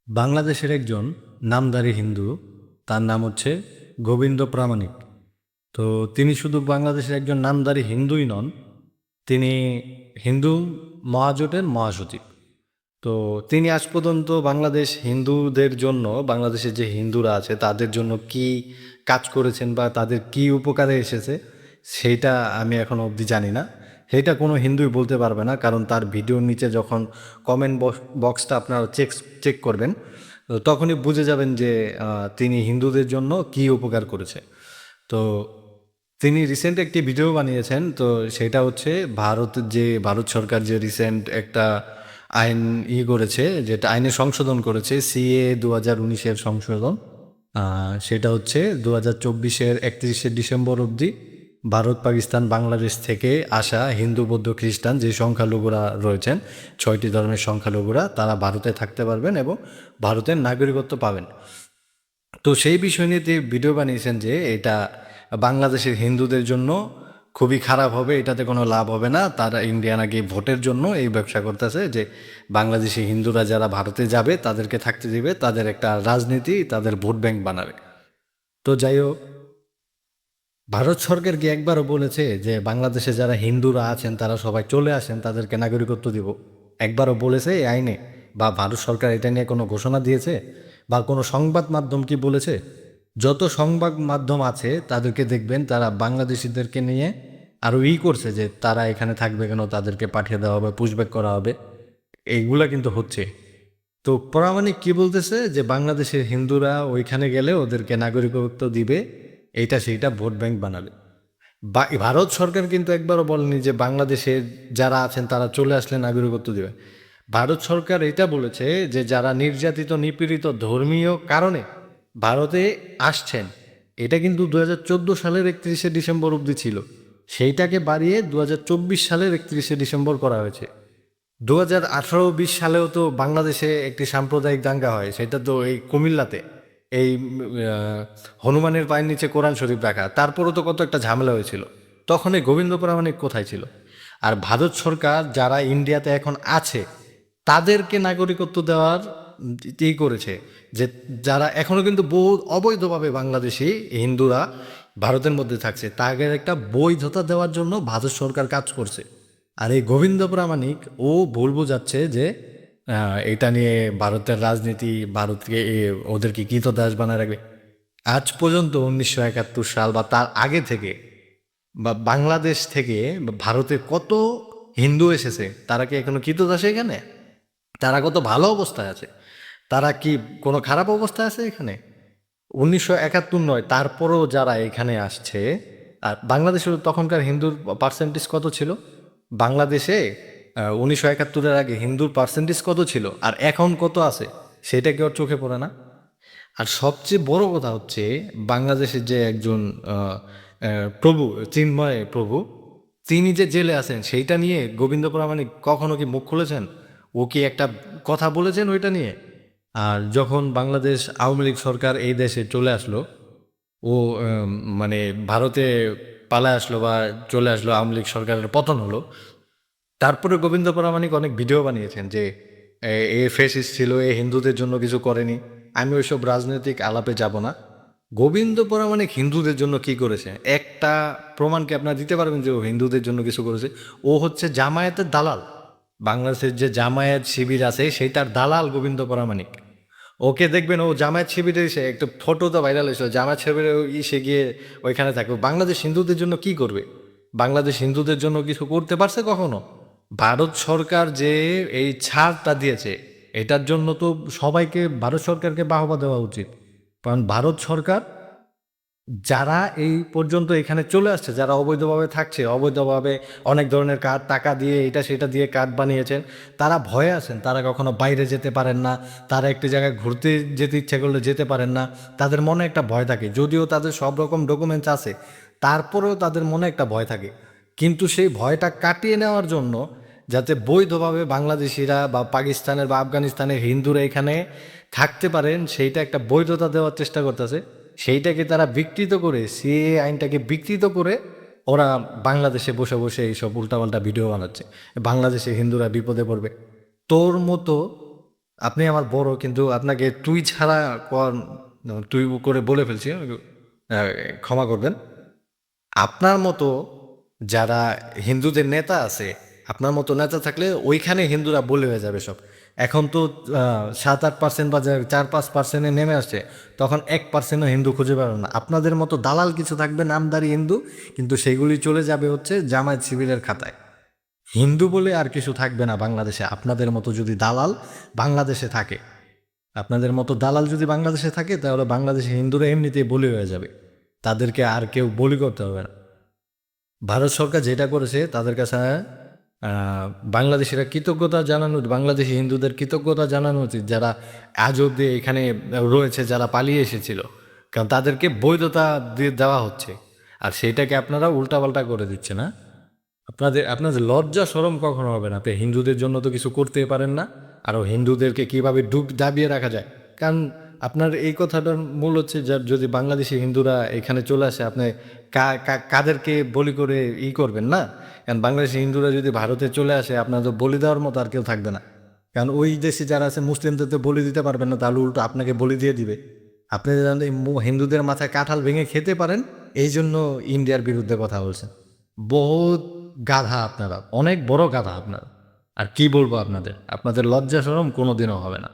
বাংলাদেশের একজন নামধারী হিন্দু, তার নাম হচ্ছে গোবিন্দ প্রামাণিক। তো তিনি শুধু বাংলাদেশের একজন নামধারী হিন্দুই নন, তিনি হিন্দু মহাজোটের মহাসচিব। তো তিনি আজ পর্যন্ত বাংলাদেশ হিন্দুদের জন্য, বাংলাদেশের যে হিন্দুরা আছে তাদের জন্য কি কাজ করেছেন বা তাদের কি উপকারে এসেছে সেইটা আমি এখনো অবধি জানি না। সেইটা কোনো হিন্দুই বলতে পারবে না, কারণ তার ভিডিওর নিচে যখন কমেন্ট বক্সটা আপনারা চেক করবেন, তো তখনই বুঝে যাবেন যে তিনি হিন্দুদের জন্য কি উপকার করেছে। তো তিনি রিসেন্ট একটি ভিডিও বানিয়েছেন, তো সেটা হচ্ছে ভারত সরকার যে রিসেন্ট একটা আইন করেছে, যেটা আইনে সংশোধন করেছে, সিএ 2019-এর সংশোধন। সেটা হচ্ছে 2024-এর 31শে ডিসেম্বর অবধি ভারত, পাকিস্তান, বাংলাদেশ থেকে আসা হিন্দু, বৌদ্ধ, খ্রিস্টান যে সংখ্যালঘুরা রয়েছেন, 6টি ধর্মের সংখ্যালঘুরা, তারা ভারতে থাকতে পারবেন এবং ভারতের নাগরিকত্ব পাবেন। তো সেই বিষয় নিয়ে তিনি ভিডিও বানিয়েছেন যে এটা বাংলাদেশের হিন্দুদের জন্য খুবই খারাপ হবে, এটাতে কোনো লাভ হবে না। তারা ইন্ডিয়া নাকি ভোটের জন্য এই ব্যবসা করতেছে, যে বাংলাদেশি হিন্দুরা যারা ভারতে যাবে তাদেরকে থাকতে দিবে, তাদের একটা রাজনীতি, তাদের ভোট ব্যাংক বানাবে। তো যাই হোক, ভারত সরকার কি একবারও বলেছে যে বাংলাদেশে যারা হিন্দুরা আছেন তারা সবাই চলে আসেন, তাদেরকে নাগরিকত্ব দিব? একবারও বলেছে এই আইনে? বা ভারত সরকার এটা নিয়ে কোনো ঘোষণা দিয়েছে? বা কোনো সংবাদ মাধ্যম কি বলেছে? যত সংবাদ মাধ্যম আছে তাদেরকে দেখবেন তারা বাংলাদেশিদেরকে নিয়ে আরও করছে যে তারা এখানে থাকবে কেন, তাদেরকে পাঠিয়ে দেওয়া হবে, পুশব্যাক করা হবে। এইগুলা কিন্তু হচ্ছে। তো প্রামাণিক কি বলতেছে যে বাংলাদেশের হিন্দুরা ওইখানে গেলে ওদেরকে নাগরিকত্ব দিবে, এইটা সেইটা ভোট ব্যাংক বানাবে। ভারত সরকার কিন্তু একবারও বলেনি যে বাংলাদেশের যারা আছেন তারা চলে আসলে নাগরিকত্ব দেবে। ভারত সরকার এটা বলেছে যে যারা নির্যাতিত, নিপীড়িত ধর্মীয় কারণে ভারতে আসছেন, এটা কিন্তু 2014 সালের 31শে ডিসেম্বর অবধি ছিল, সেইটাকে বাড়িয়ে 2024 সালের 31শে ডিসেম্বর করা হয়েছে। 2018-20 সালেও তো বাংলাদেশে একটি সাম্প্রদায়িক দাঙ্গা হয়, সেটা তো এই কুমিল্লাতে, এই হনুমানের পায়ের নিচে কোরআন শরীফ রাখা, তারপরও তো কত একটা ঝামেলা হয়েছিল। তখন এই গোবিন্দ প্রামাণিক কোথায় ছিল? আর ভারত সরকার যারা ইন্ডিয়াতে এখন আছে তাদেরকে নাগরিকত্ব দেওয়ার করেছে, যে যারা এখনো কিন্তু বহু অবৈধভাবে বাংলাদেশি হিন্দুরা ভারতের মধ্যে থাকছে, তাদের একটা বৈধতা দেওয়ার জন্য ভারত সরকার কাজ করছে। আর এই গোবিন্দ প্রামাণিক ও ভুল বোঝাচ্ছে যে এটা নিয়ে ভারতের রাজনীতি, ভারতকে ওদেরকে কৃতদাস বানায় রাখবে। আজ পর্যন্ত 1971 সাল বা তার আগে থেকে বা বাংলাদেশ থেকে ভারতে কত হিন্দু এসেছে, তারা কি এখনো কৃতদাস এখানে? তারা কত ভালো অবস্থায় আছে? তারা কি কোনো খারাপ অবস্থায় আছে এখানে? 1971 নয়, তারপরেও যারা এখানে আসছে, আর বাংলাদেশের তখনকার হিন্দুর পার্সেন্টেজ কত ছিল? বাংলাদেশে 1971-এর আগে হিন্দুর পার্সেন্টেজ কত ছিল আর এখন কত আছে, সেটা কি ওর চোখে পড়ে না? আর সবচেয়ে বড় কথা হচ্ছে, বাংলাদেশের যে একজন প্রভু, চিন্ময় প্রভু, তিনি যে জেলে আছেন সেইটা নিয়ে গোবিন্দ প্রামাণিক কখনো কি মুখ খুলেছেন? ও কি একটা কথা বলেছেন ওইটা নিয়ে? আর যখন বাংলাদেশ আওয়ামী লীগ সরকার এই দেশে চলে আসলো, ও মানে ভারতে পালায় আসলো বা চলে আসলো, আওয়ামী লীগ সরকারের পতন হলো, তারপরে গোবিন্দ প্রামাণিক অনেক ভিডিও বানিয়েছেন যে এ ফেসিস্ট ছিল, এ হিন্দুদের জন্য কিছু করেনি। আমি ওইসব রাজনৈতিক আলাপে যাব না। গোবিন্দ প্রামাণিক হিন্দুদের জন্য কি করেছে একটা প্রমাণকে আপনারা দিতে পারবেন যে ও হিন্দুদের জন্য কিছু করেছে? ও হচ্ছে জামায়াতের দালাল। বাংলাদেশের যে জামায়াত শিবির আছে সেইটার দালাল গোবিন্দ প্রামাণিক। ওকে দেখবেন ও জামায়াত শিবিরে এসে একটা ফটো তো ভাইরাল হয়েছিল, জামায়াত শিবিরে সে গিয়ে ওইখানে থাকবে। বাংলাদেশ হিন্দুদের জন্য কি করবে? বাংলাদেশ হিন্দুদের জন্য কিছু করতে পারছে কখনো? ভারত সরকার যে এই ছাড়টা দিয়েছে, এটার জন্য তো সবাইকে, ভারত সরকারকে বাহবা দেওয়া উচিত। কারণ ভারত সরকার যারা এই পর্যন্ত এখানে চলে আসছে, যারা অবৈধভাবে থাকছে, অবৈধভাবে অনেক ধরনের কার্ড, টাকা দিয়ে এটা সেটা দিয়ে কার্ড বানিয়েছেন, তারা ভয়ে আছেন, তারা কখনো বাইরে যেতে পারেন না, তারা একটি জায়গায় ঘুরতে যেতে ইচ্ছে করলে যেতে পারেন না, তাদের মনে একটা ভয় থাকে। যদিও তাদের সব রকম ডকুমেন্টস আছে, তারপরেও তাদের মনে একটা ভয় থাকে। কিন্তু সেই ভয়টা কাটিয়ে নেওয়ার জন্য, যাতে বৈধভাবে বাংলাদেশিরা বা পাকিস্তানের বা আফগানিস্তানের হিন্দুরা এখানে থাকতে পারেন, সেইটা একটা বৈধতা দেওয়ার চেষ্টা করতেছে। সেইটাকে তারা বিকৃত করে, সিএ আইনটাকে বিকৃত করে ওরা বাংলাদেশে বসে বসে এইসব উল্টাপাল্টা ভিডিও বানাচ্ছে। বাংলাদেশে হিন্দুরা বিপদে পড়বে। তোর মতো আপনি আমার বড়, কিন্তু আপনাকে তুই ছাড়া তুই করে বলে ফেলছি, আহ, ক্ষমা করবেন। আপনার মতো যারা হিন্দুদের নেতা আছে, আপনার মতো নেতা থাকলে ওইখানে হিন্দুরা বলে হয়ে যাবে সব। এখন তো 7-8% বা 4-5%-এ নেমে আসছে, তখন 1%ও হিন্দু খুঁজে পাবেন না। আপনাদের মতো দালাল কিছু থাকবে নামদারি হিন্দু, কিন্তু সেগুলি চলে যাবে হচ্ছে জামায়াত শিবিরের খাতায়। হিন্দু বলে আর কিছু থাকবে না বাংলাদেশে। আপনাদের মতো যদি দালাল বাংলাদেশে থাকে, আপনাদের মতো দালাল যদি বাংলাদেশে থাকে, তাহলে বাংলাদেশে হিন্দুরা এমনিতেই বলি হয়ে যাবে, তাদেরকে আর কেউ বলি করতে হবে না। ভারত সরকার যেটা করেছে তাদের কাছে বাংলাদেশিরা কৃতজ্ঞতা জানানো, বাংলাদেশি হিন্দুদের কৃতজ্ঞতা জানানো উচিত, যারা আজ অব্দি এখানে রয়েছে, যারা পালিয়ে এসেছিল। কারণ তাদেরকে বৈধতা দিয়ে দেওয়া হচ্ছে, আর সেটাকে আপনারা উল্টাপাল্টা করে দিচ্ছে না। আপনাদের লজ্জা শরম কখনো হবে না? আপনি হিন্দুদের জন্য তো কিছু করতেই পারেন না, আরও হিন্দুদেরকে কিভাবে দাবিয়ে রাখা যায়। কারণ আপনার এই কথাটার মূল হচ্ছে, যার যদি বাংলাদেশি হিন্দুরা এখানে চলে আসে, আপনি কাদেরকে বলি করে করবেন না? কারণ বাংলাদেশি হিন্দুরা যদি ভারতে চলে আসে, আপনার তো বলি দেওয়ার মতো আর কেউ থাকবে না। কারণ ওই দেশে যারা আছে মুসলিমদের তো বলি দিতে পারবেন না, তাহলে উল্টো আপনাকে বলি দিয়ে দিবে। আপনি যেন এই হিন্দুদের মাথায় কাঁঠাল ভেঙে খেতে পারেন, এই জন্য ইন্ডিয়ার বিরুদ্ধে কথা বলছেন। বহুত গাধা আপনারা, অনেক বড় গাধা আপনারা। আর কি বলবো আপনাদের, আপনাদের লজ্জা শরম কোনোদিনও হবে না।